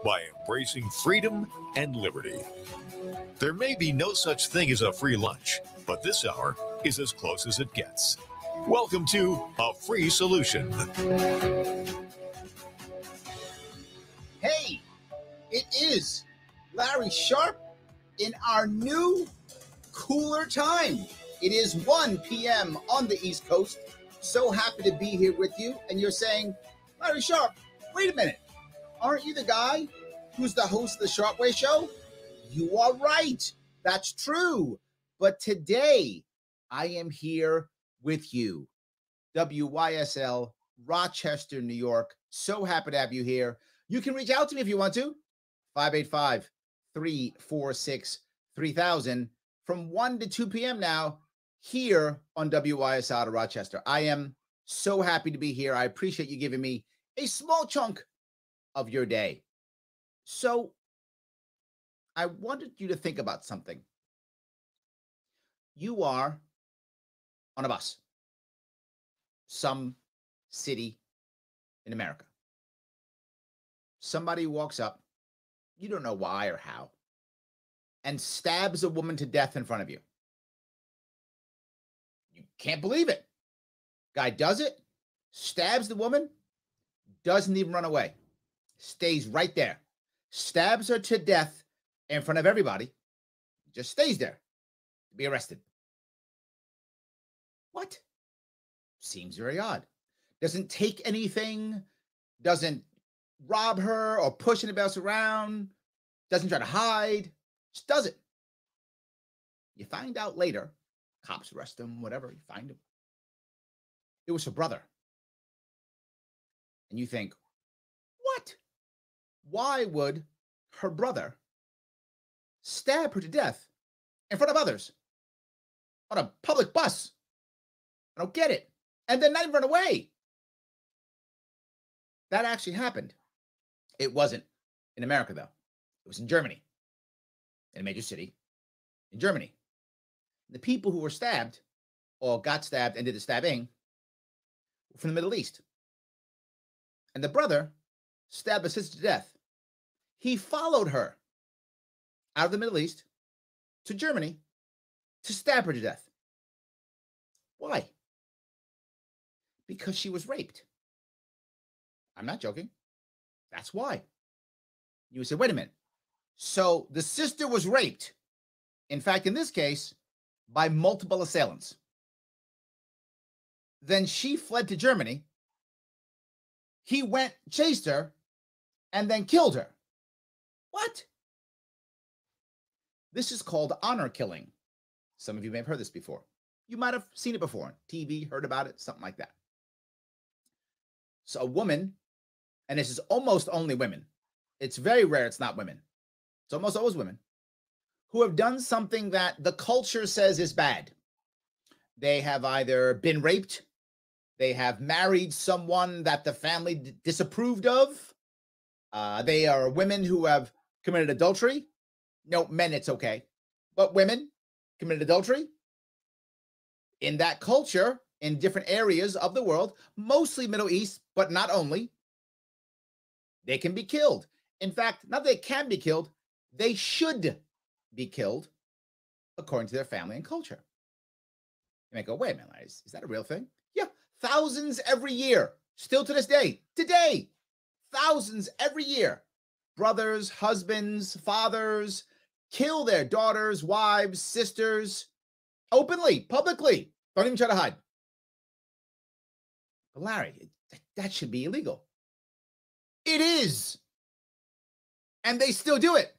by embracing freedom and liberty. There may be no such thing as a free lunch, but this hour is as close as it gets. Welcome to A Free Solution. Hey, it is Larry Sharp in our new cooler time. It is 1 p.m. on the East Coast. So happy to be here with you. And you're saying, Larry Sharp, wait a minute. Aren't you the guy who's the host of the Sharp Way Show? You are right. That's true. But today, I am here with you. WYSL, Rochester, New York. So happy to have you here. You can reach out to me if you want to. 585-346-3000 from 1 to 2 p.m. now here on WYSL out of Rochester. I am so happy to be here. I appreciate you giving me a small chunk of your day. So I wanted you to think about something. You are on a bus, some city in America. Somebody walks up, you don't know why or how, and stabs a woman to death in front of you. You can't believe it. Guy does it, stabs the woman, doesn't even run away, stays right there, stabs her to death in front of everybody, just stays there to be arrested. What? Seems very odd. Doesn't take anything, doesn't rob her or push anybody else around, doesn't try to hide, just does it. You find out later, cops arrest him, whatever, you find him. It was her brother. And you think, what? Why would her brother stab her to death in front of others on a public bus? I don't get it. And then not even run away. That actually happened. It wasn't in America, though. It was in Germany, in a major city in Germany. The people who were stabbed or got stabbed and did the stabbing were from the Middle East. And the brother stabbed his sister to death. He followed her out of the Middle East to Germany to stab her to death. Why? Because she was raped. I'm not joking. That's why. You would say, wait a minute. So the sister was raped. In fact, in this case, by multiple assailants. Then she fled to Germany. He went, chased her, and then killed her. What? This is called honor killing. Some of you may have heard this before. You might have seen it before on TV, heard about it, something like that. So a woman, and this is almost only women. It's very rare it's not women. It's almost always women who have done something that the culture says is bad. They have either been raped, they have married someone that the family disapproved of. They are women who have committed adultery. No, men, it's okay. But women committed adultery. In that culture, in different areas of the world, mostly Middle East, but not only, they can be killed. In fact, not that they can be killed, they should be killed according to their family and culture. You might go, wait a minute, is that a real thing? Yeah, thousands every year, still to this day. Today, thousands every year. Brothers, husbands, fathers kill their daughters, wives, sisters, openly, publicly. Don't even try to hide. But Larry, that should be illegal. It is. And they still do it.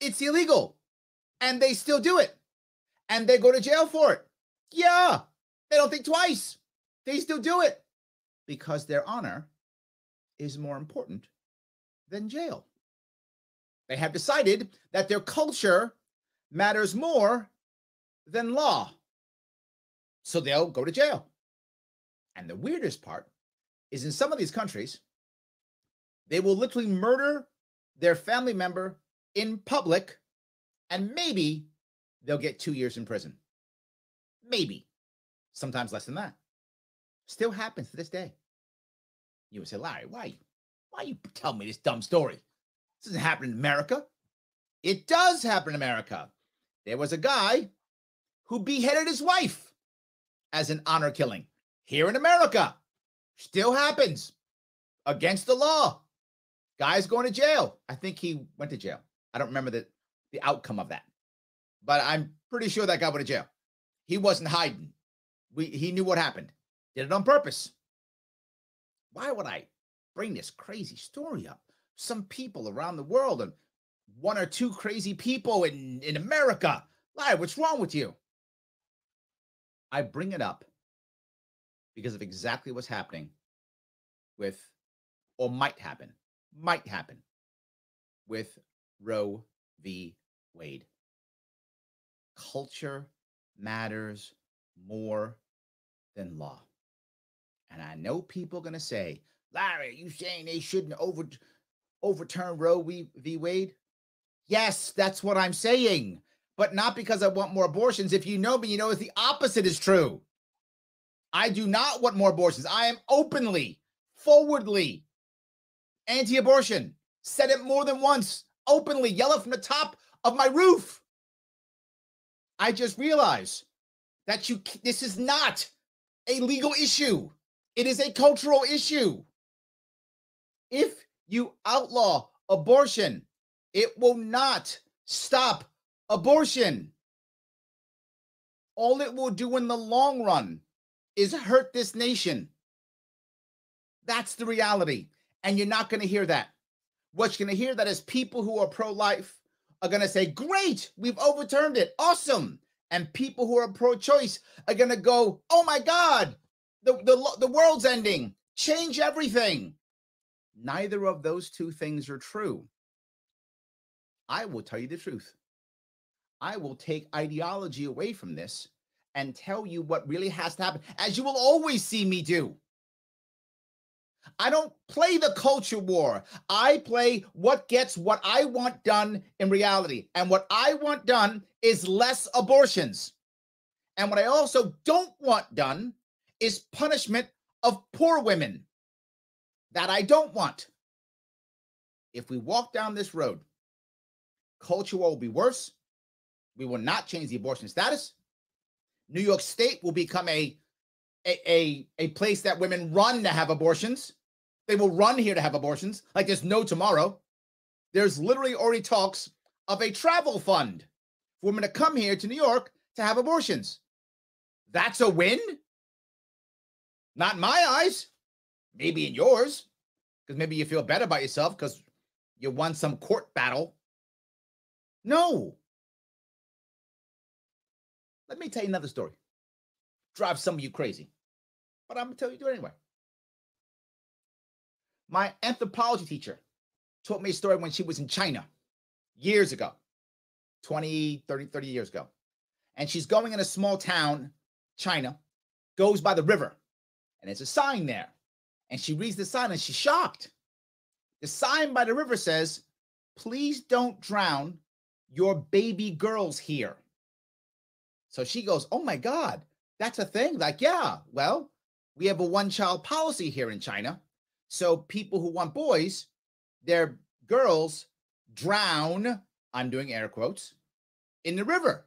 It's illegal. And they still do it. And they go to jail for it. Yeah. They don't think twice. They still do it. Because their honor is more important than jail. They have decided that their culture matters more than law. So they'll go to jail. And the weirdest part is in some of these countries, they will literally murder their family member in public, and maybe they'll get 2 years in prison. Maybe. Sometimes less than that. Still happens to this day. You would say, Larry, why you tell me this dumb story? This doesn't happen in America. It does happen in America. There was a guy who beheaded his wife as an honor killing here in America. Still happens against the law. Guy's going to jail. I think he went to jail. I don't remember the outcome of that, but I'm pretty sure that guy went to jail. He wasn't hiding. He knew what happened. Did it on purpose. Why would I bring this crazy story up? Some people around the world and one or two crazy people in America. Larry, what's wrong with you? I bring it up because of exactly what's happening with, or might happen with Roe v. Wade. Culture matters more than law. And I know people are going to say, Larry, are you saying they shouldn't overturn Roe v. Wade? Yes, that's what I'm saying. But not because I want more abortions. If you know me, you know the opposite is true. I do not want more abortions. I am openly, forwardly anti-abortion. Said it more than once. Openly, yell it from the top of my roof. I just realized that this is not a legal issue. It is a cultural issue. If you outlaw abortion, it will not stop abortion. All it will do in the long run is hurt this nation. That's the reality. And you're not going to hear that. What you're going to hear that is people who are pro-life are going to say, great, we've overturned it. Awesome. And people who are pro-choice are going to go, oh my God, the world's ending. Change everything. Neither of those two things are true. I will tell you the truth. I will take ideology away from this and tell you what really has to happen, as you will always see me do. I don't play the culture war. I play what gets what I want done in reality. And what I want done is less abortions. And what I also don't want done is punishment of poor women. That I don't want. If we walk down this road, culture war will be worse. We will not change the abortion status. New York State will become a place that women run to have abortions. They will run here to have abortions like there's no tomorrow. There's literally already talks of a travel fund for women to come here to New York to have abortions. That's a win? Not in my eyes. Maybe in yours, because maybe you feel better about yourself because you won some court battle. No. Let me tell you another story. Drive some of you crazy, but I'm going to tell you anyway. My anthropology teacher told me a story when she was in China years ago, 20, 30 years ago. And she's going in a small town, China, goes by the river, and there's a sign there. And she reads the sign and she's shocked. The sign by the river says, please don't drown your baby girls here. So she goes, oh my God, that's a thing? Like, yeah, well, we have a one-child policy here in China. So people who want boys, their girls drown, I'm doing air quotes, in the river.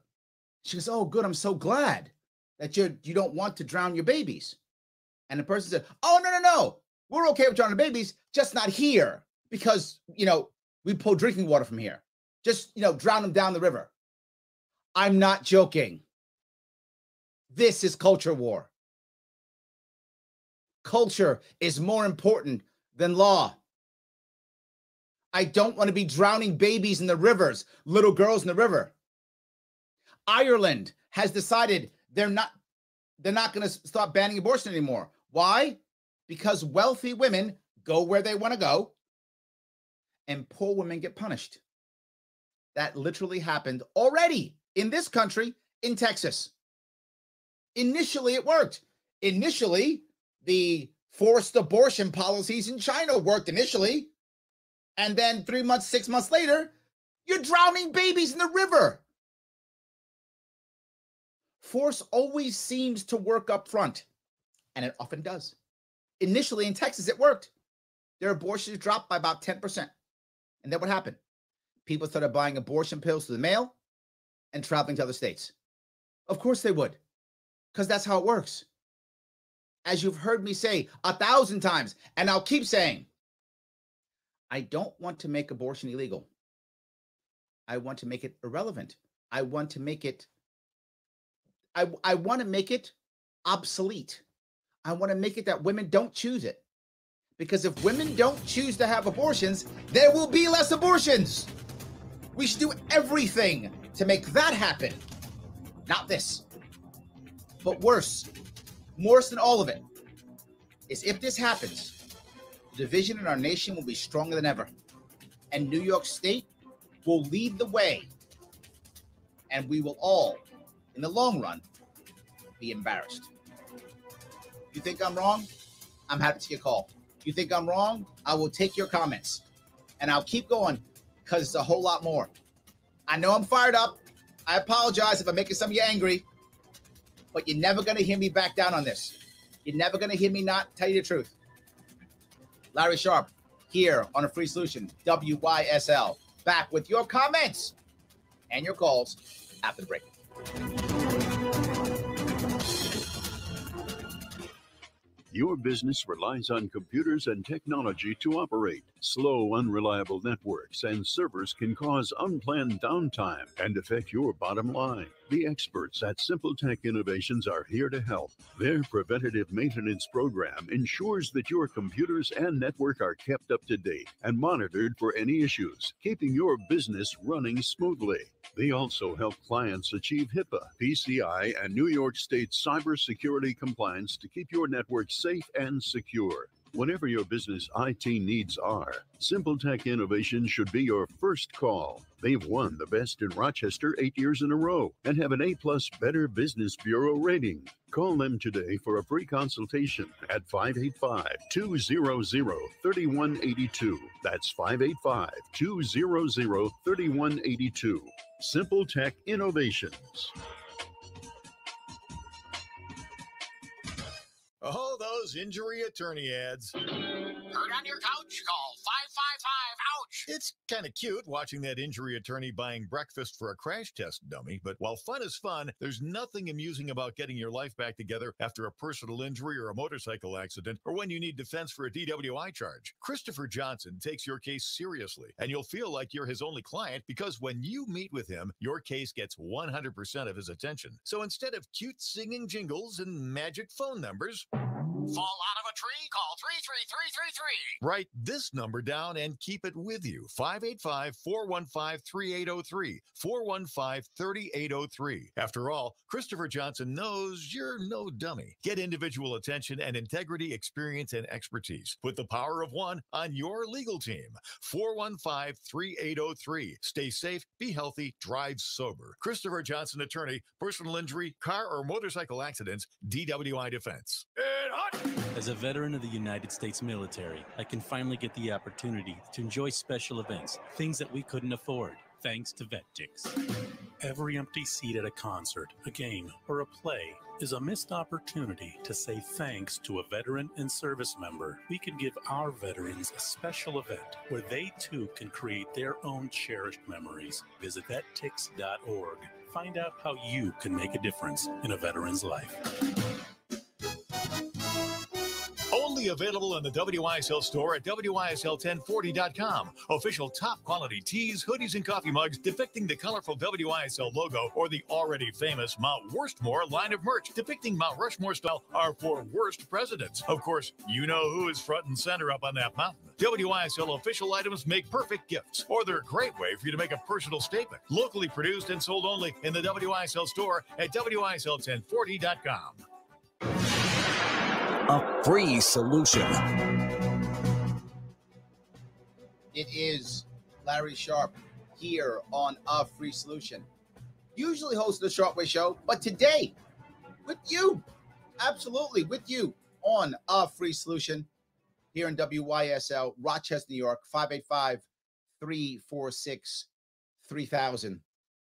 She goes, oh, good, I'm so glad that you don't want to drown your babies. And the person said, oh, no. We're okay with drowning babies, just not here because, we pull drinking water from here. Just, drown them down the river. I'm not joking. This is culture war. Culture is more important than law. I don't want to be drowning babies in the rivers, little girls in the river. Ireland has decided they're not going to stop banning abortion anymore. Why? Because wealthy women go where they want to go and poor women get punished. That literally happened already in this country, in Texas. Initially, it worked. Initially, the forced abortion policies in China worked initially. And then 3 months, 6 months later, you're drowning babies in the river. Force always seems to work up front, and it often does. Initially in Texas, it worked. Their abortions dropped by about 10%. And then what happened? People started buying abortion pills through the mail and traveling to other states. Of course they would, because that's how it works. As you've heard me say 1,000 times, and I'll keep saying, I don't want to make abortion illegal. I want to make it irrelevant. I want to make it obsolete. I want to make it that women don't choose it. Because if women don't choose to have abortions, there will be less abortions. We should do everything to make that happen. Not this. But worse than all of it, is if this happens, the division in our nation will be stronger than ever. And New York State will lead the way. And we will all, in the long run, be embarrassed. You think I'm wrong? I'm happy to take your call. You think I'm wrong? I will take your comments. And I'll keep going because it's a whole lot more. I know I'm fired up. I apologize if I'm making some of you angry. But you're never going to hear me back down on this. You're never going to hear me not tell you the truth. Larry Sharp here on A Free Solution, WYSL. Back with your comments and your calls after the break. Your business relies on computers and technology to operate. Slow, unreliable networks and servers can cause unplanned downtime and affect your bottom line. The experts at Simple Tech Innovations are here to help. Their preventative maintenance program ensures that your computers and network are kept up to date and monitored for any issues, keeping your business running smoothly. They also help clients achieve HIPAA, PCI, and New York State cybersecurity compliance to keep your network safe and secure. Whatever your business IT needs are, Simple Tech Innovations should be your first call. They've won the best in Rochester 8 years in a row and have an A+ Better Business Bureau rating. Call them today for a free consultation at 585-200-3182. That's 585-200-3182. Simple Tech Innovations. Oh, those injury attorney ads. Hurt on your couch? Call 555-OUCH. It's kind of cute watching that injury attorney buying breakfast for a crash test dummy, but while fun is fun, there's nothing amusing about getting your life back together after a personal injury or a motorcycle accident, or when you need defense for a DWI charge. Christopher Johnson takes your case seriously, and you'll feel like you're his only client because when you meet with him, your case gets 100% of his attention. So instead of cute singing jingles and magic phone numbers, fall out of a tree? Call 33333. write this number down and keep it with you. 585-415-3803. 415-3803. After all, Christopher Johnson knows you're no dummy. Get individual attention and integrity, experience, and expertise. Put the power of one on your legal team. 415-3803. Stay safe, be healthy, drive sober. Christopher Johnson Attorney, personal injury, car or motorcycle accidents, DWI defense. As a veteran of the United States military, I can finally get the opportunity to enjoy special events, things that we couldn't afford, thanks to VetTix. Every empty seat at a concert, a game, or a play is a missed opportunity to say thanks to a veteran and service member. We could give our veterans a special event where they too can create their own cherished memories. Visit vettix.org. Find out how you can make a difference in a veteran's life. Only available in the WYSL store at WYSL1040.com. Official top quality tees, hoodies, and coffee mugs depicting the colorful WYSL logo or the already famous Mount Worstmore line of merch depicting Mount Rushmore style are for worst presidents. Of course, you know who is front and center up on that mountain. WYSL official items make perfect gifts, or they're a great way for you to make a personal statement. Locally produced and sold only in the WYSL store at WYSL1040.com. A free solution. It is Larry Sharp here on A Free Solution. Usually host the Sharpway Show, but today with you, absolutely with you on A Free Solution here in WYSL, Rochester, New York, 585-346-3000.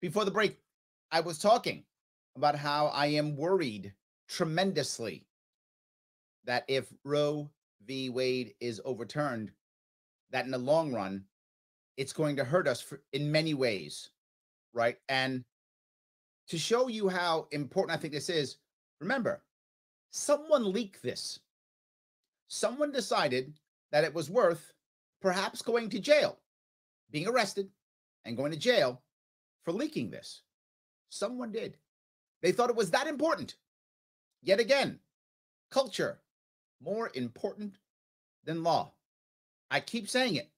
Before the break, I was talking about how I am worried tremendously that if Roe v. Wade is overturned, that in the long run, it's going to hurt us in many ways, right? And to show you how important I think this is, remember, someone leaked this. Someone decided that it was worth perhaps going to jail, being arrested and going to jail for leaking this. Someone did. They thought it was that important. Yet again, culture, more important than law. I keep saying it.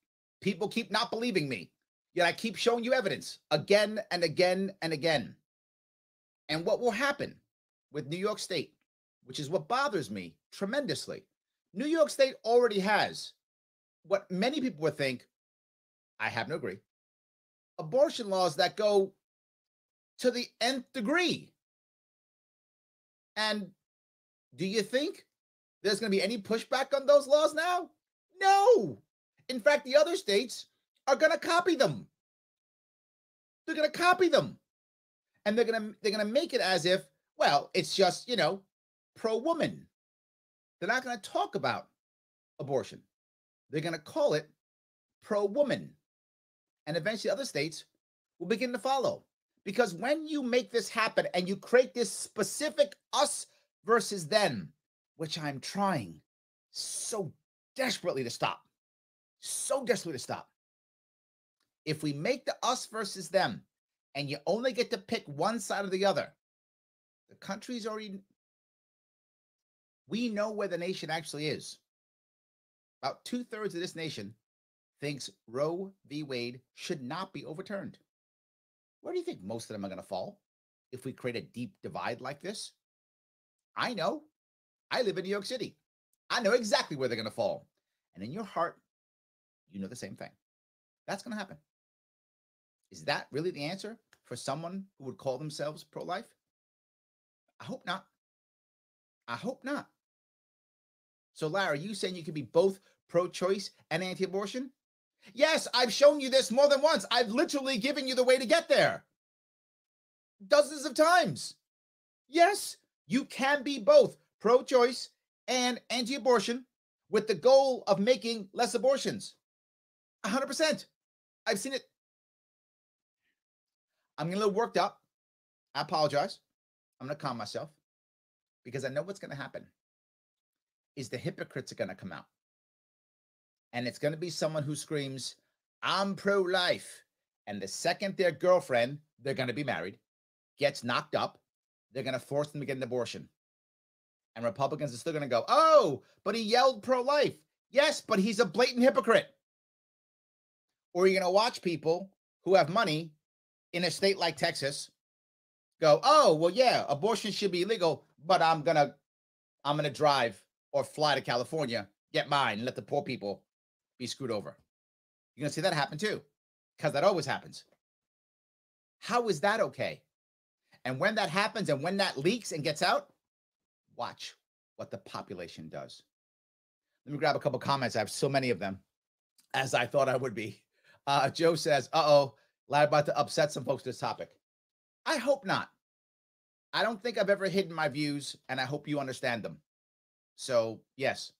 People keep not believing me. Yet I keep showing you evidence again and again and again. And what will happen with New York State, which is what bothers me tremendously. New York State already has what many people would think, I happen to agree, abortion laws that go to the nth degree. And do you think there's going to be any pushback on those laws now? No. In fact, the other states are going to copy them. They're going to copy them. And they're going to make it as if, well, it's just, pro-woman. They're not going to talk about abortion. They're going to call it pro-woman. And eventually other states will begin to follow. Because when you make this happen and you create this specific us versus them, which I'm trying so desperately to stop, if we make the us versus them and you only get to pick one side or the other, the country's already, we know where the nation actually is. About 2/3 of this nation thinks Roe v. Wade should not be overturned. Where do you think most of them are going to fall if we create a deep divide like this? I know. I live in New York City. I know exactly where they're going to fall. And in your heart, you know the same thing. That's going to happen. Is that really the answer for someone who would call themselves pro-life? I hope not. I hope not. So, Larry, are you saying you can be both pro-choice and anti-abortion? Yes, I've shown you this more than once. I've literally given you the way to get there. Dozens of times. Yes, you can be both pro-choice and anti-abortion with the goal of making less abortions. 100%. I've seen it. I'm getting a little worked up. I apologize. I'm going to calm myself because I know what's going to happen is the hypocrites are going to come out. And it's going to be someone who screams, I'm pro-life. And the second their girlfriend, they're going to be married, gets knocked up, they're going to force them to get an abortion. And Republicans are still going to go, oh, but he yelled pro-life. Yes, but he's a blatant hypocrite. Or you're going to watch people who have money in a state like Texas go, oh, well, yeah, abortion should be illegal, but I'm going to drive or fly to California, get mine, and let the poor people be screwed over. You're going to see that happen too, because that always happens. How is that okay? And when that happens and when that leaks and gets out, watch what the population does. Let me grab a couple comments. I have so many of them, as I thought I would be. Joe says, uh-oh, Larry about to upset some folks to this topic. I hope not. I don't think I've ever hidden my views, and I hope you understand them. So, yes.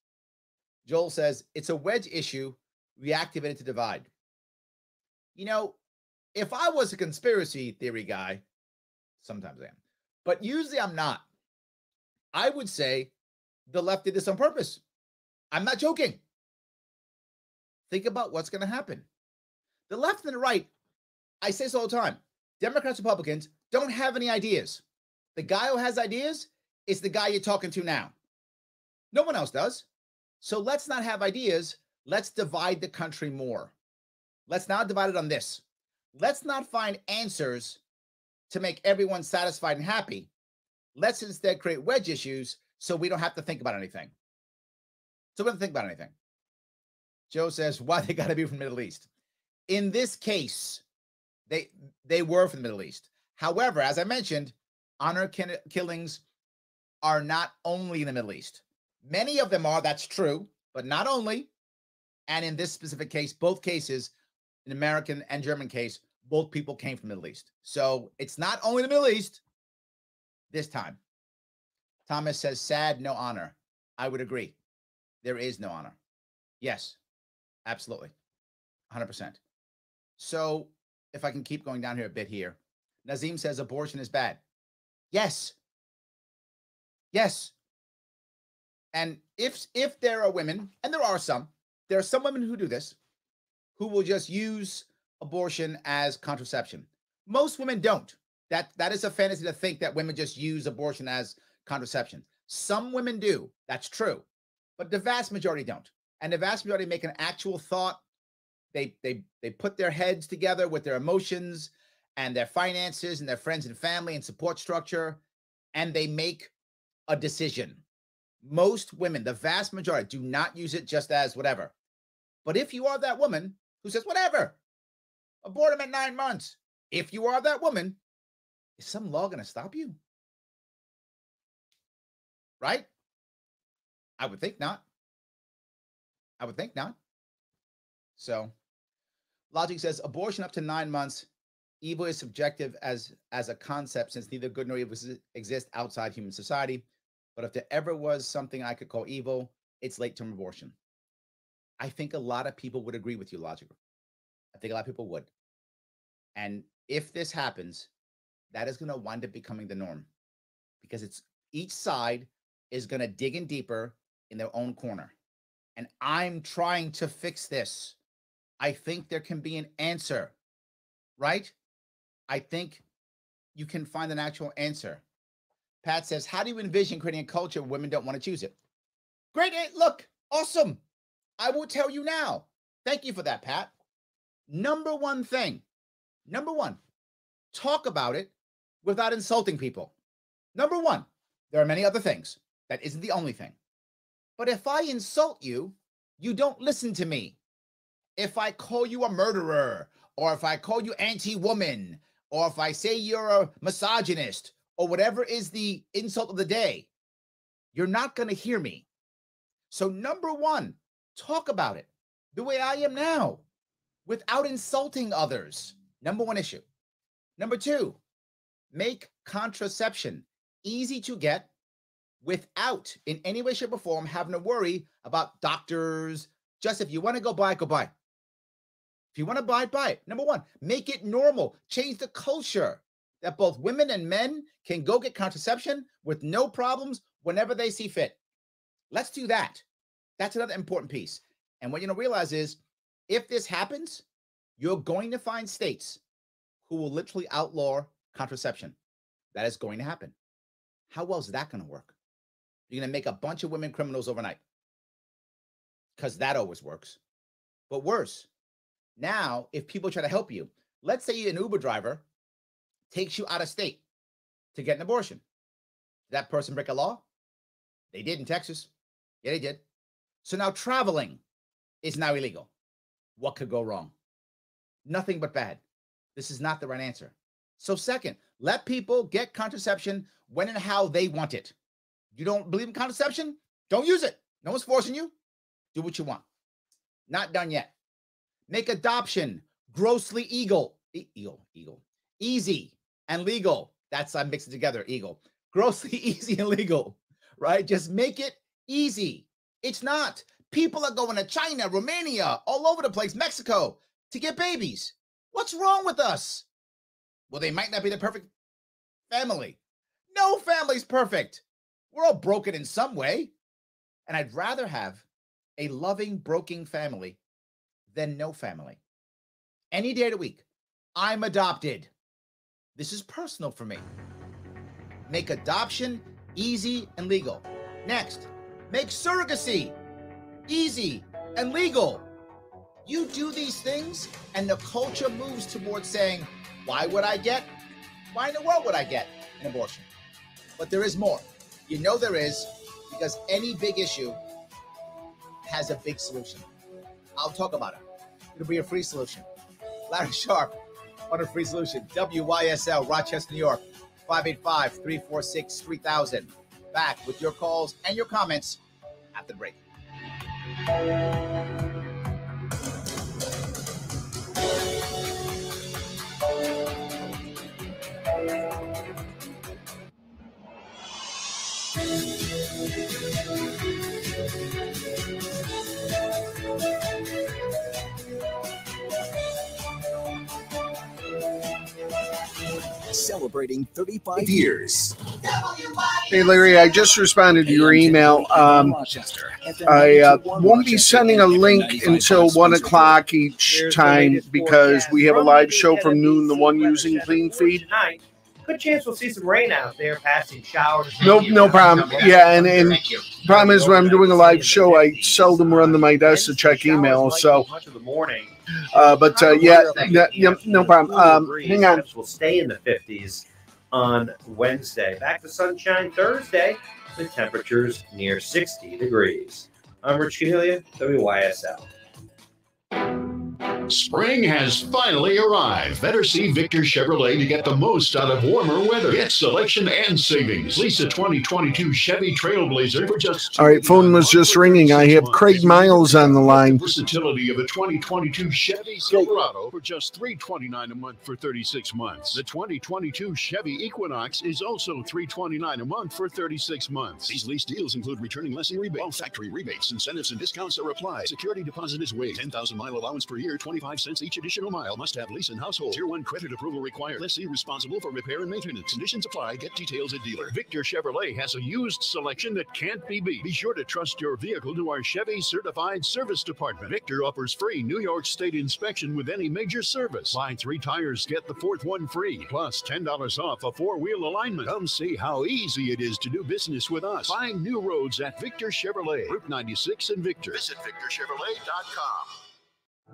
Joel says, it's a wedge issue reactivated to divide. If I was a conspiracy theory guy, sometimes I am, but usually I'm not. I would say the left did this on purpose. I'm not joking. Think about what's going to happen. The left and the right, I say this all the time, Democrats, Republicans don't have any ideas. The guy who has ideas is the guy you're talking to now. No one else does. So let's not have ideas. Let's divide the country more. Let's not divide it on this. Let's not find answers to make everyone satisfied and happy. Let's instead create wedge issues so we don't have to think about anything. Joe says, why they got to be from the Middle East? In this case, they were from the Middle East. However, as I mentioned, honor killings are not only in the Middle East. Many of them are, that's true, but not only. And in this specific case, both cases, in American and German case, both people came from the Middle East. So it's not only the Middle East this time. Thomas says, sad, no honor. I would agree. There is no honor. Yes, absolutely. 100%. So if I can keep going down here a bit here, Nazim says abortion is bad. Yes. Yes. And if there are women, and there are some women who do this, who will just use abortion as contraception. Most women don't. That is a fantasy to think that women just use abortion as contraception. Some women do. That's true. But the vast majority don't. And the vast majority make an actual thought. They put their heads together with their emotions and their finances and their friends and family and support structure, and they make a decision. Most women, the vast majority, do not use it just as whatever. But if you are that woman who says, whatever, abort him at 9 months, if you are that woman, is some law going to stop you? Right? I would think not. I would think not. So, Logic says, abortion up to 9 months. Evil is subjective as a concept, since neither good nor evil exists outside human society. But if there ever was something I could call evil, it's late-term abortion. I think a lot of people would agree with you, Logic. I think a lot of people would. And if this happens, that is going to wind up becoming the norm, because it's each side is going to dig in deeper in their own corner. And I'm trying to fix this. I think there can be an answer, right? I think you can find an actual answer. Pat says, how do you envision creating a culture where women don't want to choose it? Great. Look, awesome. I will tell you now. Thank you for that, Pat. Number one, talk about it without insulting people. Number one, there are many other things. That isn't the only thing. But if I insult you, you don't listen to me. If I call you a murderer, or if I call you anti-woman, or if I say you're a misogynist, or whatever is the insult of the day, you're not going to hear me. So number one, talk about it the way I am now, without insulting others. Number one issue. Number two, make contraception easy to get without in any way, shape, or form having to worry about doctors. Just if you want to go buy it, go buy it. If you want to buy it, buy it. Number one, make it normal. Change the culture that both women and men can go get contraception with no problems whenever they see fit. Let's do that. That's another important piece. And what you're going to realize is, if this happens, you're going to find states who will literally outlaw contraception. That is going to happen. How well is that going to work? You're going to make a bunch of women criminals overnight, because that always works. But worse, now, if people try to help you, let's say an Uber driver takes you out of state to get an abortion. Did that person break a law? They did in Texas. Yeah, they did. So now traveling is now illegal. What could go wrong? Nothing but bad. This is not the right answer. So second, let people get contraception when and how they want it. You don't believe in contraception? Don't use it. No one's forcing you. Do what you want. Not done yet. Make adoption grossly easy and legal. That's, I mixed it together, grossly easy and legal, right? Just make it easy. It's not. People are going to China, Romania, all over the place, Mexico, to get babies. What's wrong with us? Well, they might not be the perfect family. No family's perfect. We're all broken in some way. And I'd rather have a loving, broken family than no family. Any day of the week, I'm adopted. This is personal for me. Make adoption easy and legal. Next, make surrogacy easy and legal. You do these things, and the culture moves towards saying, why would I get? Why in the world would I get an abortion? But there is more. You know there is, because any big issue has a big solution. I'll talk about it. It'll be a free solution. Larry Sharp on a free solution. WYSL, Rochester, New York, 585-346-3000. Back with your calls and your comments after the break. celebrating 35 years. Hey, Larry, I just responded to your email. I won't be sending a link until 1 o'clock each time because we have a live show from noon, the one using Clean Feed. Good chance we'll see some rain out there, passing showers. No problem. Yeah, and problem is when I'm doing a live show, I seldom run to my desk to check email. So, no problem. Hang on. Will stay in the 50s on Wednesday. Back to sunshine Thursday. The temperatures near 60 degrees. I'm Rich Cahilia, WYSL. Spring has finally arrived. Better see Victor Chevrolet to get the most out of warmer weather. Get selection and savings. Lease a 2022 Chevy Trailblazer for just... All right, phone was just ringing. I have Craig Miles on the line. Versatility of a 2022 Chevy Silverado for just $329 a month for 36 months. The 2022 Chevy Equinox is also $329 a month for 36 months. These lease deals include returning lessing rebates. All factory rebates, incentives, and discounts are applied. Security deposit is waived. 10,000 mile allowance per year, 25 cents each additional mile. Must have lease and household. Tier 1 credit approval required. Lessee responsible for repair and maintenance. Conditions apply. Get details at dealer. Victor Chevrolet has a used selection that can't be beat. Be sure to trust your vehicle to our Chevy Certified Service Department. Victor offers free New York State inspection with any major service. Buy 3 tires, get the 4th one free. Plus $10 off a 4-wheel alignment. Come see how easy it is to do business with us. Find new roads at Victor Chevrolet. Route 96 in Victor. Visit VictorChevrolet.com.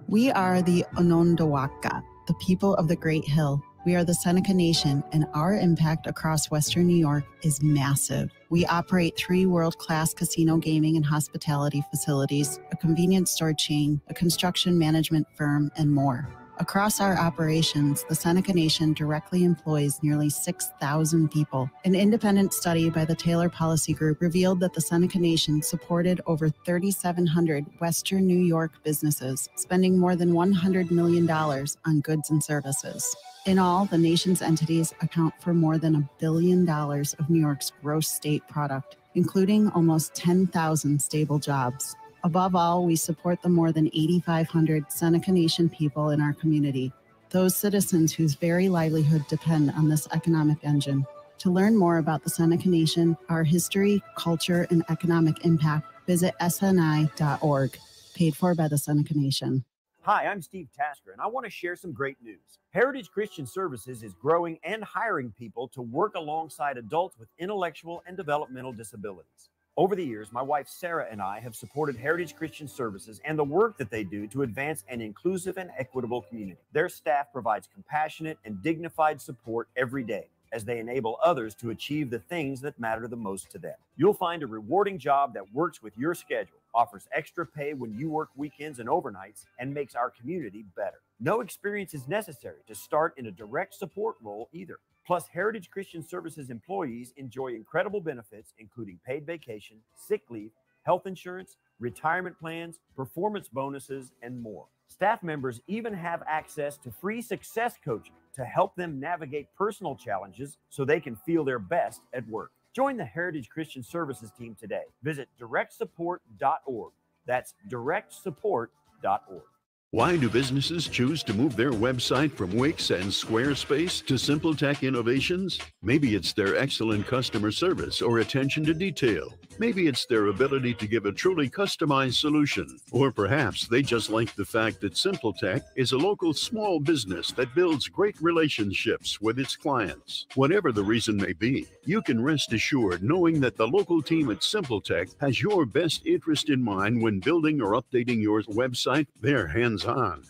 We are the Onondaga, the people of the Great Hill. We are the Seneca Nation, and our impact across Western New York is massive. We operate 3 world-class casino gaming and hospitality facilities, a convenience store chain, a construction management firm, and more. Across our operations, the Seneca Nation directly employs nearly 6,000 people. An independent study by the Taylor Policy Group revealed that the Seneca Nation supported over 3,700 Western New York businesses, spending more than $100 million on goods and services. In all, the nation's entities account for more than $1 billion of New York's gross state product, including almost 10,000 stable jobs. Above all, we support the more than 8,500 Seneca Nation people in our community, those citizens whose very livelihood depend on this economic engine. To learn more about the Seneca Nation, our history, culture, and economic impact, visit sni.org, paid for by the Seneca Nation. Hi, I'm Steve Tasker, and I want to share some great news. Heritage Christian Services is growing and hiring people to work alongside adults with intellectual and developmental disabilities. Over the years, my wife Sarah and I have supported Heritage Christian Services and the work that they do to advance an inclusive and equitable community. Their staff provides compassionate and dignified support every day as they enable others to achieve the things that matter the most to them. You'll find a rewarding job that works with your schedule, offers extra pay when you work weekends and overnights, and makes our community better. No experience is necessary to start in a direct support role either. Plus, Heritage Christian Services employees enjoy incredible benefits, including paid vacation, sick leave, health insurance, retirement plans, performance bonuses, and more. Staff members even have access to free success coaching to help them navigate personal challenges so they can feel their best at work. Join the Heritage Christian Services team today. Visit directsupport.org. That's directsupport.org. Why do businesses choose to move their website from Wix and Squarespace to SimpleTech Innovations? Maybe it's their excellent customer service or attention to detail. Maybe it's their ability to give a truly customized solution. Or perhaps they just like the fact that SimpleTech is a local small business that builds great relationships with its clients. Whatever the reason may be, you can rest assured knowing that the local team at SimpleTech has your best interest in mind when building or updating your website. They're hands-on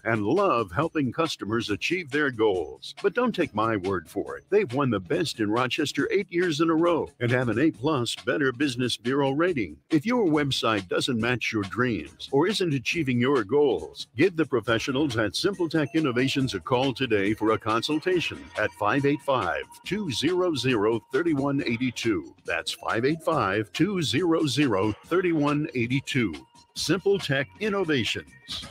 and love helping customers achieve their goals. But don't take my word for it. They've won the best in Rochester 8 years in a row and have an A+ Better Business Bureau rating. If your website doesn't match your dreams or isn't achieving your goals, give the professionals at SimpleTech Innovations a call today for a consultation at 585-200-3182. That's 585-200-3182. SimpleTech Innovations.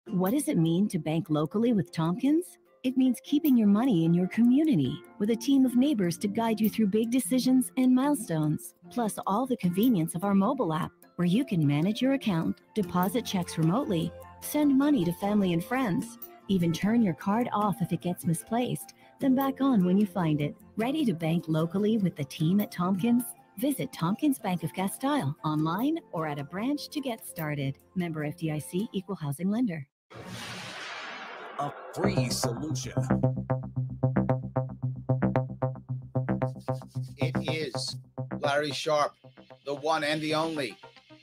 What does it mean to bank locally with Tompkins? It means keeping your money in your community with a team of neighbors to guide you through big decisions and milestones, plus all the convenience of our mobile app, where you can manage your account, deposit checks remotely, send money to family and friends, Even turn your card off if it gets misplaced, then back on when you find it. Ready to bank locally with the team at Tompkins? Visit Tompkins Bank of Castile online or at a branch to get started. Member FDIC, Equal Housing Lender. A free solution. It is Larry Sharp, the one and the only,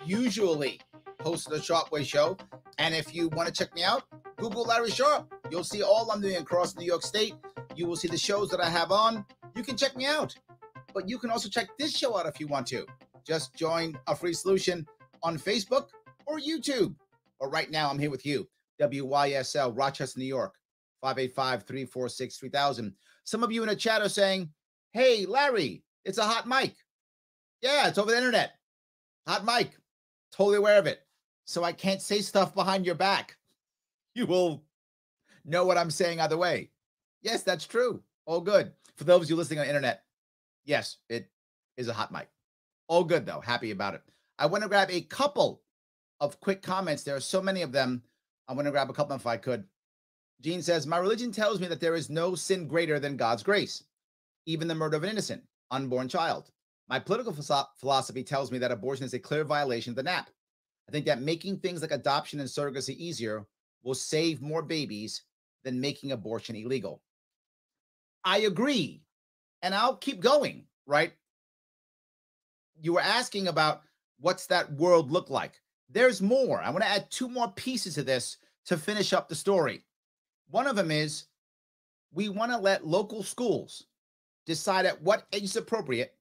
usually host of the Sharpway Show. And if you want to check me out, Google Larry Sharp. You'll see all I'm doing across New York State. You will see the shows that I have on. You can check me out. But you can also check this show out if you want to. Just join A Free Solution on Facebook or YouTube. Or right now, I'm here with you, WYSL, Rochester, New York, 585-346-3000. Some of you in the chat are saying, hey, Larry, it's a hot mic. Yeah, it's over the internet. Hot mic. Totally aware of it. So I can't say stuff behind your back. You will know what I'm saying either way. Yes, that's true. All good. For those of you listening on the internet, yes, it is a hot mic. All good, though. Happy about it. I want to grab a couple of quick comments. There are so many of them. I want to grab a couple if I could. Gene says, my religion tells me that there is no sin greater than God's grace, even the murder of an innocent, unborn child. My political philosophy tells me that abortion is a clear violation of the NAP. I think that making things like adoption and surrogacy easier will save more babies than making abortion illegal. I agree. And I'll keep going, right? You were asking about what's that world look like. There's more. I want to add two more pieces to this to finish up the story. One of them is we want to let local schools decide at what age is appropriate,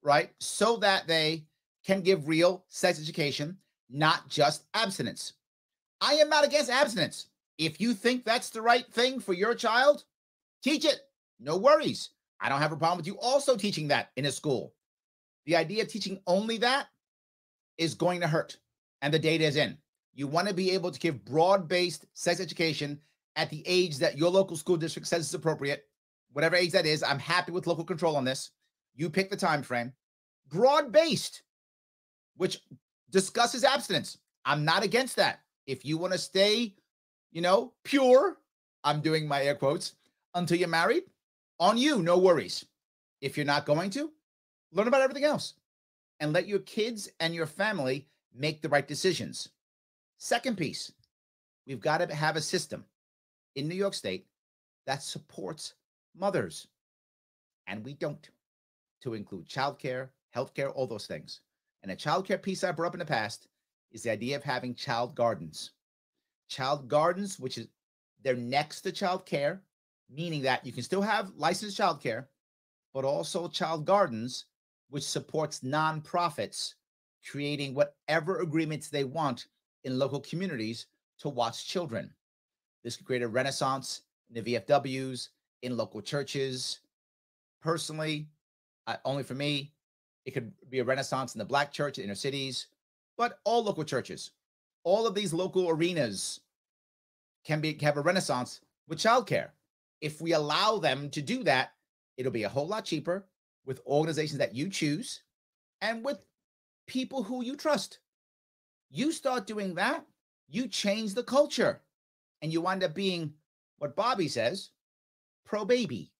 right? So that they can give real sex education, not just abstinence. I am not against abstinence. If you think that's the right thing for your child, teach it. No worries. I don't have a problem with you also teaching that in a school. The idea of teaching only that is going to hurt. And the data is in. You want to be able to give broad-based sex education at the age that your local school district says is appropriate. Whatever age that is, I'm happy with local control on this. You pick the time frame. Broad-based, which discusses abstinence. I'm not against that. If you want to stay, pure, I'm doing my air quotes, until you're married, on you, no worries. If you're not going to, learn about everything else and let your kids and your family make the right decisions. Second piece, we've got to have a system in New York State that supports mothers. And we don't, to include childcare, healthcare, all those things. And a childcare piece I brought up in the past is the idea of having child gardens. Child gardens, which is they're next to child care, meaning that you can still have licensed childcare, but also child gardens, which supports nonprofits creating whatever agreements they want in local communities to watch children. This could create a renaissance in the VFWs, in local churches. Personally, only for me, it could be a renaissance in the Black church in inner cities, but all local churches, all of these local arenas can have a renaissance with childcare. If we allow them to do that, it'll be a whole lot cheaper with organizations that you choose and with people who you trust. You start doing that, you change the culture, and you wind up being what Bobby says, pro-baby,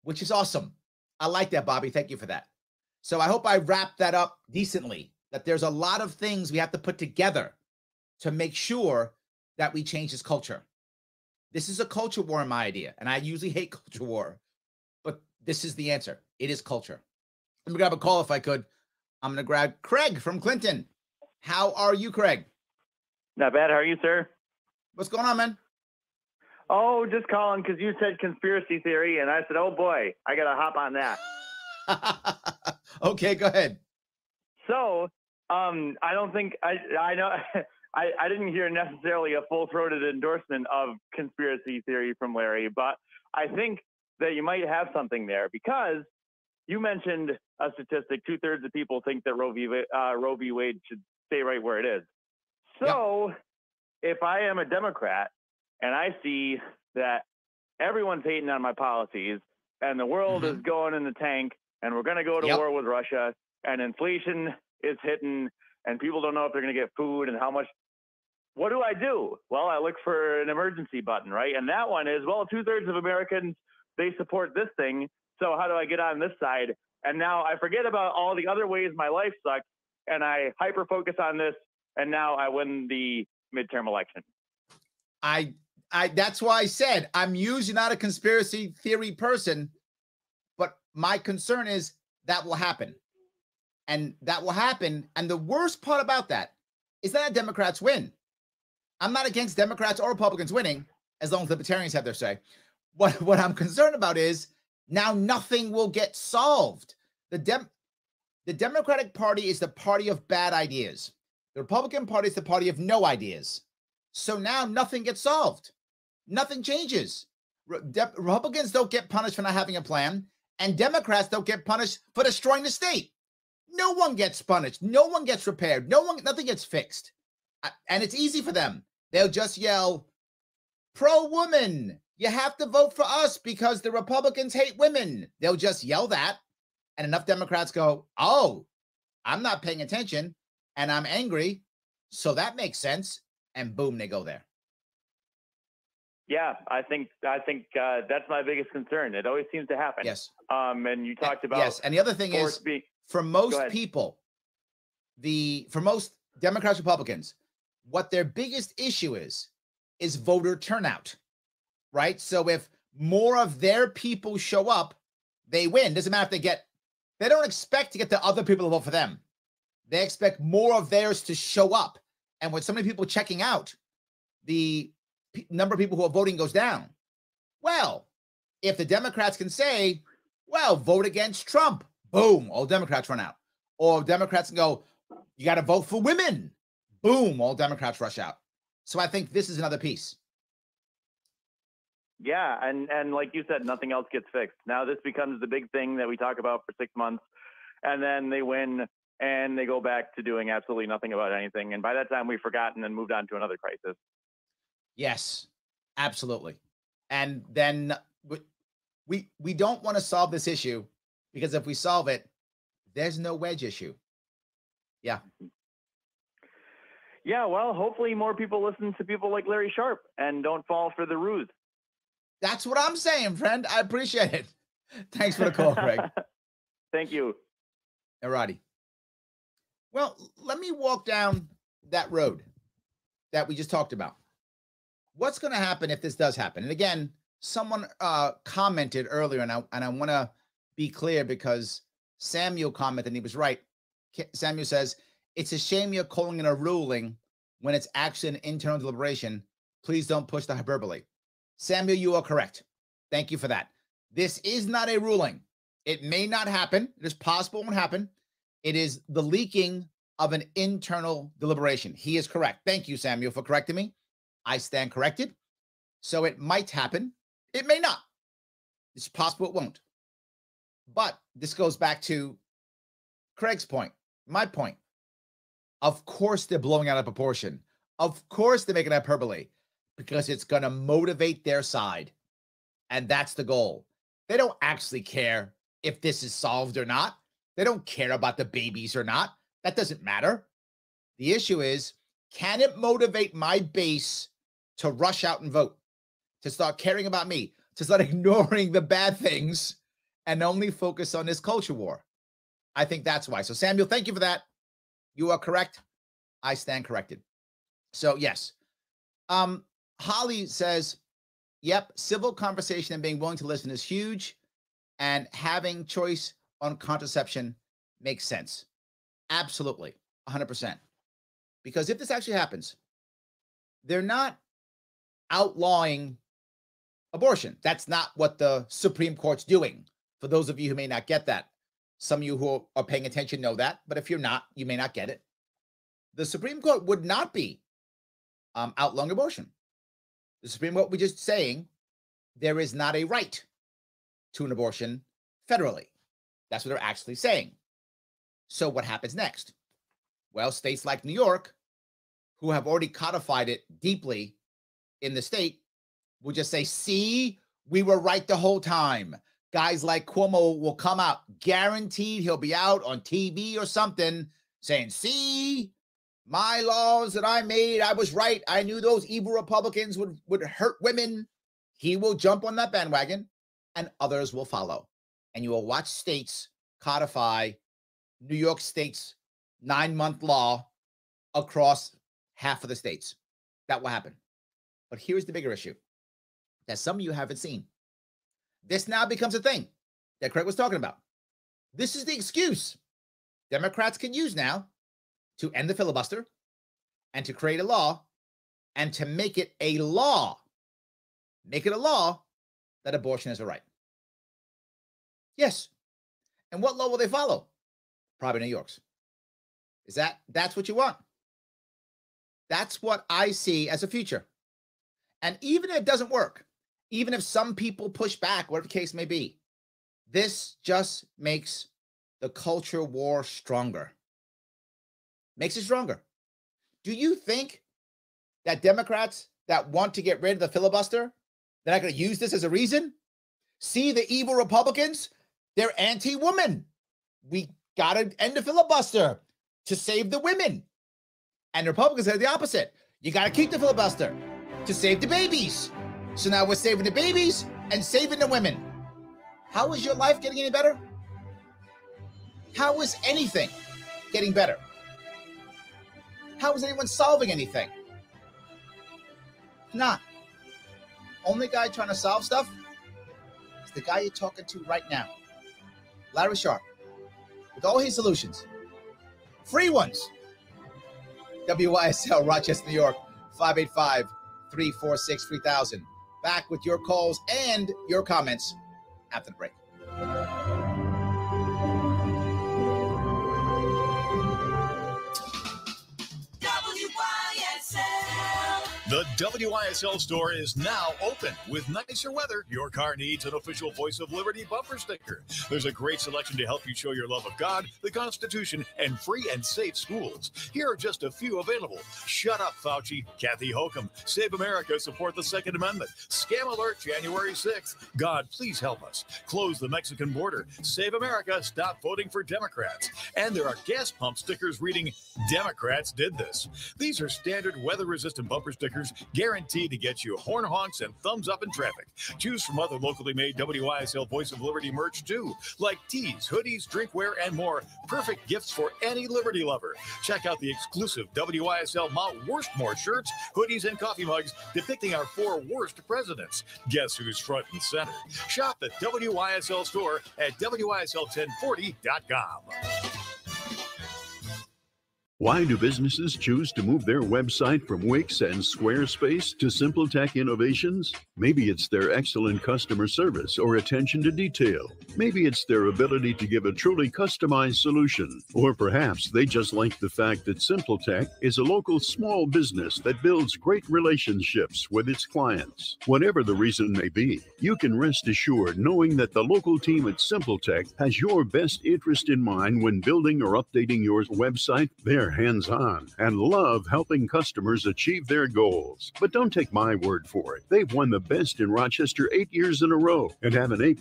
which is awesome. I like that, Bobby. Thank you for that. So I hope I wrapped that up decently, that there's a lot of things we have to put together to make sure that we change this culture. This is a culture war in my idea, and I usually hate culture war, but this is the answer. It is culture. Let me grab a call if I could. I'm going to grab Craig from Clinton. How are you, Craig? Not bad. How are you, sir? What's going on, man? Oh, just calling because you said conspiracy theory, and I said, oh, boy, I got to hop on that. Okay, go ahead. So I don't think I know I didn't hear necessarily a full-throated endorsement of conspiracy theory from Larry, but I think that you might have something there because you mentioned a statistic: 2/3 of people think that Roe v. Wade should stay right where it is. So if I am a Democrat and I see that everyone's hating on my policies and the world is going in the tank and we're going to go to war with Russia and inflation is hitting and people don't know if they're going to get food and how much what do I do? Well, I look for an emergency button, right? And that one is, well, 2/3 of Americans, they support this thing. So how do I get on this side? And now I forget about all the other ways my life sucks, and I hyper focus on this, and now I win the midterm election. That's why I said I'm usually not a conspiracy theory person, but my concern is that will happen. And that will happen. And the worst part about that is that Democrats win. I'm not against Democrats or Republicans winning, as long as libertarians have their say. What I'm concerned about is now nothing will get solved. The Democratic Party is the party of bad ideas. The Republican Party is the party of no ideas. So now nothing gets solved. Nothing changes. Republicans don't get punished for not having a plan, and Democrats don't get punished for destroying the state. No one gets punished. No one gets repaired. Nothing gets fixed. And it's easy for them. They'll just yell, pro-woman. You have to vote for us because the Republicans hate women. They'll just yell that. And enough Democrats go, oh, I'm not paying attention and I'm angry. So that makes sense. And boom, they go there. Yeah, I think that's my biggest concern. It always seems to happen. Yes. And you talked about yes. And the other thing is, for most people, for most Democrats, Republicans, what their biggest issue is voter turnout, right? So if more of their people show up, they win. Doesn't matter if they don't expect to get the other people to vote for them. They expect more of theirs to show up. And with so many people checking out, the number of people who are voting goes down. Well, if the Democrats can say, well, vote against Trump, boom, all Democrats run out. Or Democrats can go, you got to vote for women, boom, all Democrats rush out. So I think this is another piece. Yeah, and like you said, nothing else gets fixed. Now this becomes the big thing that we talk about for 6 months, and then they win, and they go back to doing absolutely nothing about anything. And by that time, we've forgotten and moved on to another crisis. Yes, absolutely. And then we don't want to solve this issue, because if we solve it, there's no wedge issue. Yeah. Yeah, well, hopefully more people listen to people like Larry Sharpe and don't fall for the ruse. That's what I'm saying, friend. I appreciate it. Thanks for the call, Craig. Thank you. All righty. Well, let me walk down that road that we just talked about. What's going to happen if this does happen? And again, someone commented earlier, and I want to be clear because Samuel commented, and he was right. Samuel says, it's a shame you're calling it a ruling when it's actually an internal deliberation. Please don't push the hyperbole. Samuel, you are correct. Thank you for that. This is not a ruling. It may not happen. It is possible it won't happen. It is the leaking of an internal deliberation. He is correct. Thank you, Samuel, for correcting me. I stand corrected. So it might happen. It may not. It's possible it won't. But this goes back to Craig's point, my point. Of course they're blowing out of proportion. Of course they're making hyperbole, because it's going to motivate their side. And that's the goal. They don't actually care if this is solved or not. They don't care about the babies or not. That doesn't matter. The issue is, can it motivate my base to rush out and vote, to start caring about me, to start ignoring the bad things and only focus on this culture war? I think that's why. So, Samuel, thank you for that. You are correct. I stand corrected. So, yes. Holly says, yep, civil conversation and being willing to listen is huge, and having choice on contraception makes sense. Absolutely, 100%. Because if this actually happens, they're not outlawing abortion. That's not what the Supreme Court's doing. For those of you who may not get that, some of you who are paying attention know that, but if you're not, you may not get it. The Supreme Court would not be outlawing abortion. The Supreme Court was just saying there is not a right to an abortion federally. That's what they're actually saying. So what happens next? Well, states like New York, who have already codified it deeply in the state, will just say, see, we were right the whole time. Guys like Cuomo will come out, guaranteed he'll be out on TV or something saying, see, My laws that I made, I was right. I knew those evil Republicans would hurt women. He will jump on that bandwagon and others will follow. And you will watch states codify New York State's 9-month law across half of the states. That will happen. But here's the bigger issue that some of you haven't seen. This now becomes a thing that Craig was talking about. This is the excuse Democrats can use now to end the filibuster and to create a law and to make it a law. Make it a law that abortion is a right. Yes. And what law will they follow? Probably New York's. That's what you want? That's what I see as a future. And even if it doesn't work, even if some people push back, whatever the case may be, this just makes the culture war stronger. Makes it stronger. Do you think that Democrats that want to get rid of the filibuster, they're not going to use this as a reason? See the evil Republicans? They're anti-woman. We got to end the filibuster to save the women. And the Republicans are the opposite. You got to keep the filibuster to save the babies. So now we're saving the babies and saving the women. How is your life getting any better? How is anything getting better? How is anyone solving anything? Not. Only guy trying to solve stuff is the guy you're talking to right now. Larry Sharp. With all his solutions. Free ones. WYSL, Rochester, New York. 585-346-3000. Back with your calls and your comments after the break. The WYSL store is now open. With nicer weather, your car needs an official Voice of Liberty bumper sticker. There's a great selection to help you show your love of God, the Constitution, and free and safe schools. Here are just a few available. Shut Up, Fauci, Kathy Hochul, Save America, Support the Second Amendment, Scam Alert, January 6th, God, Please Help Us, Close the Mexican Border, Save America, Stop Voting for Democrats. And there are gas pump stickers reading, Democrats did this. These are standard weather-resistant bumper stickers guaranteed to get you horn honks and thumbs up in traffic. Choose from other locally made WYSL Voice of Liberty merch too, like tees, hoodies, drinkware, and more. Perfect gifts for any Liberty lover. Check out the exclusive WYSL Mount Worstmore shirts, hoodies, and coffee mugs depicting our 4 worst presidents. Guess who's front and center? Shop the WYSL store at WYSL1040.com. Why do businesses choose to move their website from Wix and Squarespace to Simple Tech Innovations? Maybe it's their excellent customer service or attention to detail. Maybe it's their ability to give a truly customized solution. Or perhaps they just like the fact that Simple Tech is a local small business that builds great relationships with its clients. Whatever the reason may be, you can rest assured knowing that the local team at Simple Tech has your best interest in mind when building or updating your website. They're hands-on and love helping customers achieve their goals. But don't take my word for it. They've won the best in Rochester 8 years in a row and have an A+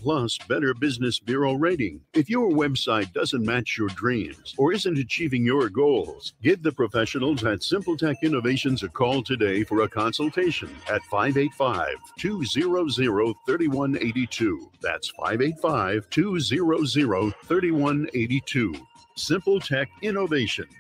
Better Business Bureau rating. If your website doesn't match your dreams or isn't achieving your goals, give the professionals at Simple Tech Innovations a call today for a consultation at 585-200-3182. That's 585-200-3182. Simple Tech Innovations.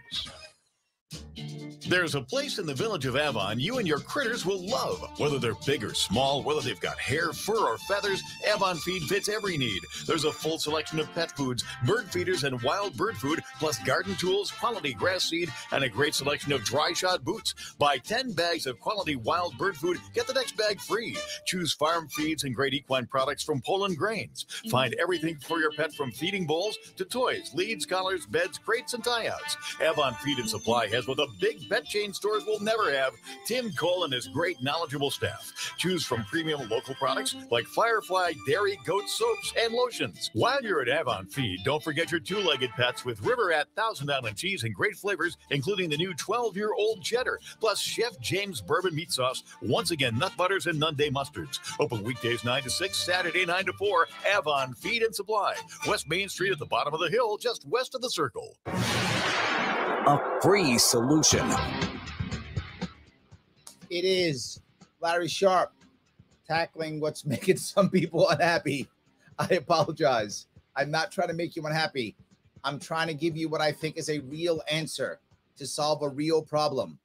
There's a place in the village of Avon you and your critters will love. Whether they're big or small, whether they've got hair, fur, or feathers, Avon Feed fits every need. There's a full selection of pet foods, bird feeders, and wild bird food, plus garden tools, quality grass seed, and a great selection of dry shod boots. Buy 10 bags of quality wild bird food, get the next bag free. Choose farm feeds and great equine products from Poland Grains. Find everything for your pet from feeding bowls to toys, leads, collars, beds, crates, and tie-outs. Avon Feed and Supply has what the big pet chain stores will never have. Tim Cole and his great knowledgeable staff. Choose from premium local products like Firefly, dairy, goat soaps, and lotions. While you're at Avon Feed, don't forget your 2-legged pets with River at Thousand Island cheese and great flavors, including the new 12-year-old cheddar, plus Chef James bourbon meat sauce, once again nut butters and Nunday mustards. Open weekdays 9 to 6, Saturday 9 to 4. Avon Feed and Supply, West Main Street at the bottom of the hill, just west of the Circle. a free solution. It is Larry Sharp tackling what's making some people unhappy. I apologize. I'm not trying to make you unhappy. I'm trying to give you what I think is a real answer to solve a real problem,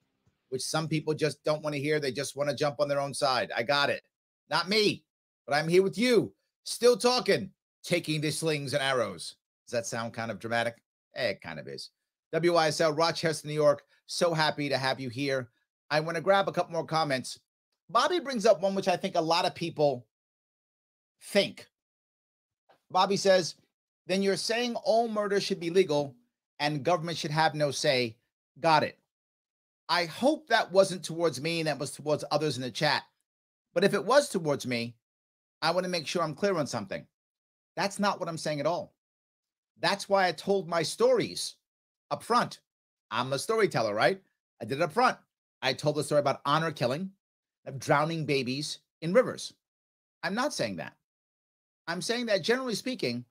which some people just don't want to hear. They just want to jump on their own side. I got it. Not me, but I'm here with you, still talking, taking the slings and arrows. Does that sound kind of dramatic? It kind of is. WYSL, Rochester, New York. So happy to have you here. I want to grab a couple more comments. Bobby brings up one which I think a lot of people think. Bobby says, then you're saying all murder should be legal and government should have no say. Got it. I hope that wasn't towards me and that was towards others in the chat. But if it was towards me, I want to make sure I'm clear on something. That's not what I'm saying at all. That's why I told my stories up front. I'm a storyteller, right? I did it up front. I told the story about honor killing, of drowning babies in rivers. I'm not saying that. I'm saying that generally speaking,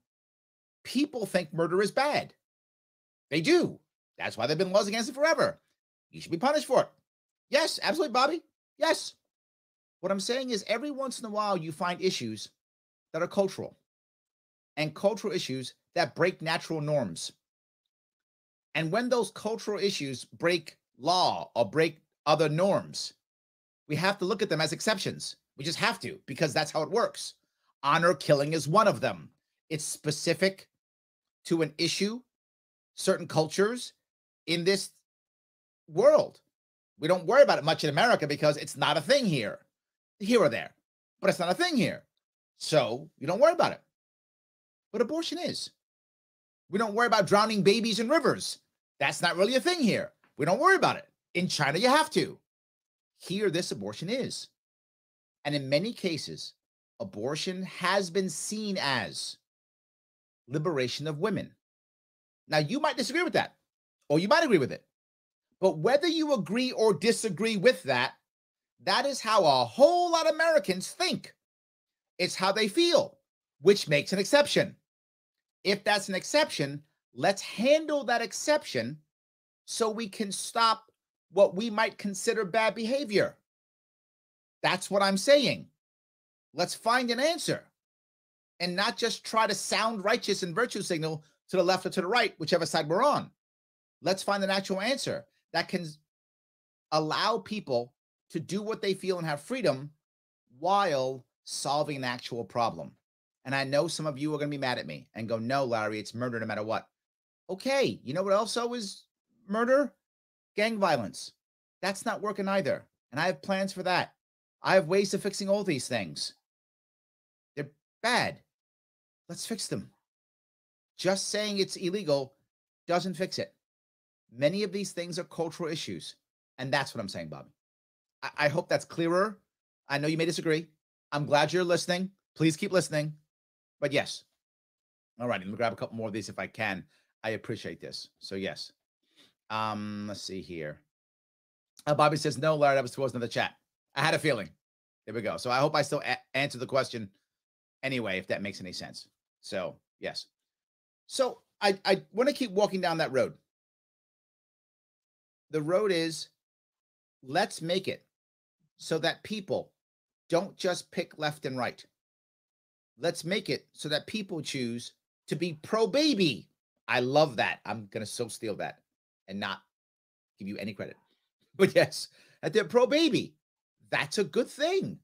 people think murder is bad. They do. That's why there have been laws against it forever. You should be punished for it. Yes, absolutely, Bobby. Yes. What I'm saying is every once in a while you find issues that are cultural and cultural issues that break natural norms. And when those cultural issues break law or break other norms, we have to look at them as exceptions. We just have to, because that's how it works. Honor killing is one of them. It's specific to an issue, certain cultures in this world. We don't worry about it much in America because it's not a thing here or there, but it's not a thing here. So you don't worry about it. But abortion is. We don't worry about drowning babies in rivers. That's not really a thing here. We don't worry about it. In China, you have to. Here, this abortion is. And in many cases, abortion has been seen as liberation of women. Now, you might disagree with that, or you might agree with it. But whether you agree or disagree with that, that is how a whole lot of Americans think. It's how they feel, which makes an exception. If that's an exception, let's handle that exception so we can stop what we might consider bad behavior. That's what I'm saying. Let's find an answer and not just try to sound righteous and virtue signal to the left or to the right, whichever side we're on. Let's find an actual answer that can allow people to do what they feel and have freedom while solving an actual problem. And I know some of you are going to be mad at me and go, no, Larry, it's murder no matter what. Okay, you know what also is murder? Gang violence. That's not working either. And I have plans for that. I have ways of fixing all these things. They're bad. Let's fix them. Just saying it's illegal doesn't fix it. Many of these things are cultural issues. And that's what I'm saying, Bobby. I hope that's clearer. I know you may disagree. I'm glad you're listening. Please keep listening. But yes. All right. Let me grab a couple more of these if I can. I appreciate this. So yes. Let's see here. Bobby says, no, Larry, that was towards another chat. I had a feeling. There we go. So I hope I still answer the question anyway, if that makes any sense. So yes. So I want to keep walking down that road. The road is, let's make it so that people don't just pick left and right. Let's make it so that people choose to be pro-baby. I love that. I'm going to so steal that and not give you any credit. But yes, that they're pro-baby. That's a good thing.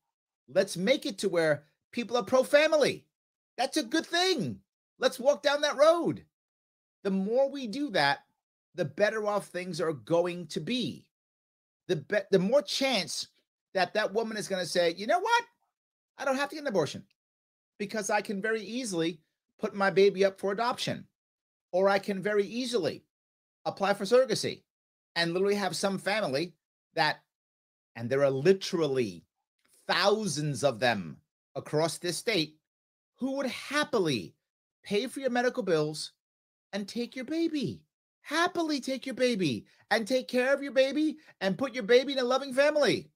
Let's make it to where people are pro-family. That's a good thing. Let's walk down that road. The more we do that, the better off things are going to be. The more chance that that woman is going to say, you know what? I don't have to get an abortion because I can very easily put my baby up for adoption, or I can very easily apply for surrogacy and literally have some family that, and there are literally thousands of them across this state who would happily pay for your medical bills and take your baby. Happily take your baby and take care of your baby and put your baby in a loving family.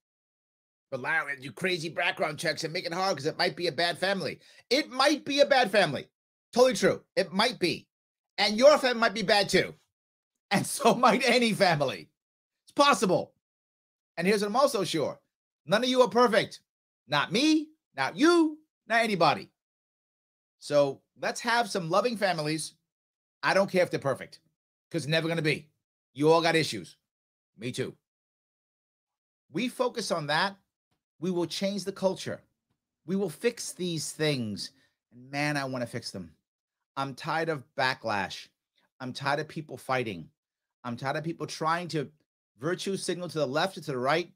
But Larry, do crazy background checks and make it hard because it might be a bad family. It might be a bad family. Totally true. It might be. And your family might be bad too. And so might any family. It's possible. And here's what I'm also sure. None of you are perfect. Not me, not you, not anybody. So let's have some loving families. I don't care if they're perfect, because it's never going to be. You all got issues. Me too. We focus on that, we will change the culture. We will fix these things. And man, I want to fix them. I'm tired of backlash. I'm tired of people fighting. I'm tired of people trying to virtue signal to the left or to the right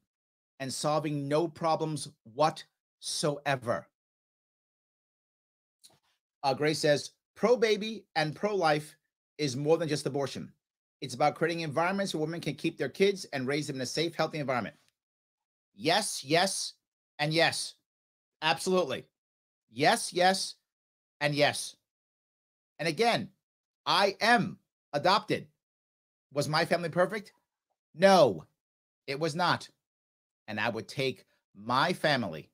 and solving no problems whatsoever. Grace says, pro-baby and pro-life is more than just abortion. It's about creating environments where women can keep their kids and raise them in a safe, healthy environment. Yes, yes, and yes. Absolutely. Yes, yes, and yes. And again, I am adopted. Was my family perfect? No, it was not. And I would take my family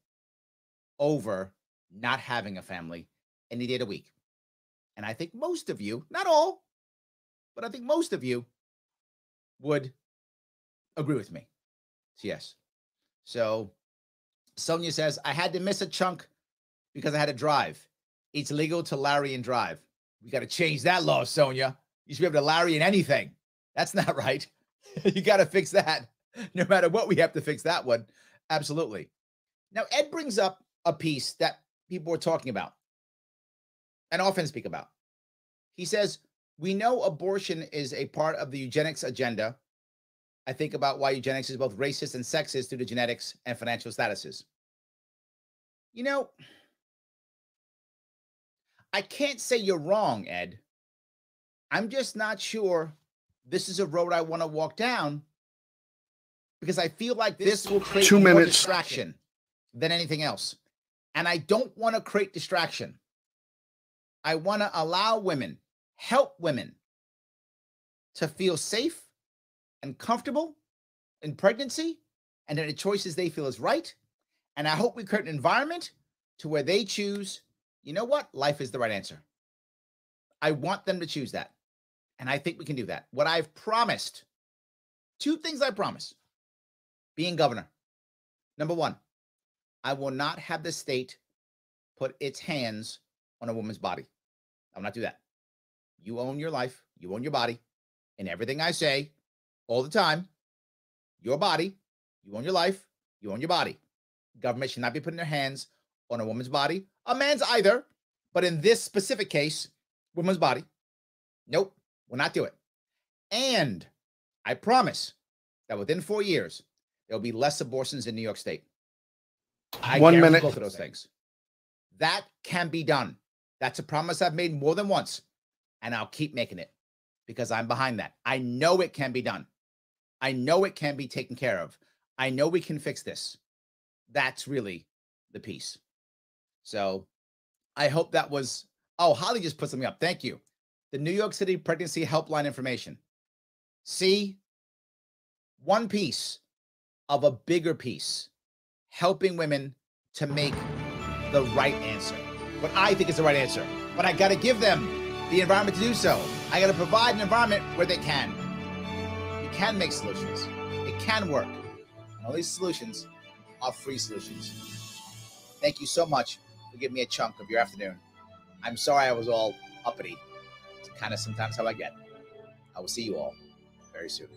over not having a family any day of the week. And I think most of you, not all, but I think most of you would agree with me. Yes. So Sonia says, I had to miss a chunk because I had to drive. It's legal to Larry and drive. We got to change that law, Sonia. You should be able to Larry in anything. That's not right. You got to fix that. No matter what, we have to fix that one. Absolutely. Now, Ed brings up a piece that people are talking about and often speak about. He says, we know abortion is a part of the eugenics agenda. I think about why eugenics is both racist and sexist due to genetics and financial statuses. You know, I can't say you're wrong, Ed. I'm just not sure this is a road I want to walk down, because I feel like this will create more distraction than anything else. And I don't want to create distraction. I want to allow women, help women to feel safe and comfortable in pregnancy and in the choices they feel is right. And I hope we create an environment to where they choose, you know what? Life is the right answer. I want them to choose that. And I think we can do that. What I've promised, 2 things I promise, being governor. Number 1, I will not have the state put its hands on a woman's body. I will not do that. You own your life. You own your body. And everything I say all the time, your body, you own your life, you own your body. Government should not be putting their hands on a woman's body, a man's either, but in this specific case, woman's body. Nope, we'll not do it. And I promise that within 4 years, there'll be less abortions in New York State. I 1 minute. Both of those things. That can be done. That's a promise I've made more than once, and I'll keep making it because I'm behind that. I know it can be done. I know it can be taken care of. I know we can fix this. That's really the piece. So I hope that was, Holly just put something up. Thank you. The New York City Pregnancy Helpline information. See, one piece of a bigger piece, helping women to make the right answer. What I think is the right answer. But I got to give them the environment to do so. I got to provide an environment where they can. You can make solutions. It can work. And all these solutions are free solutions. Thank you so much for giving me a chunk of your afternoon. I'm sorry I was all uppity. It's kind of sometimes how I get. I will see you all very soon.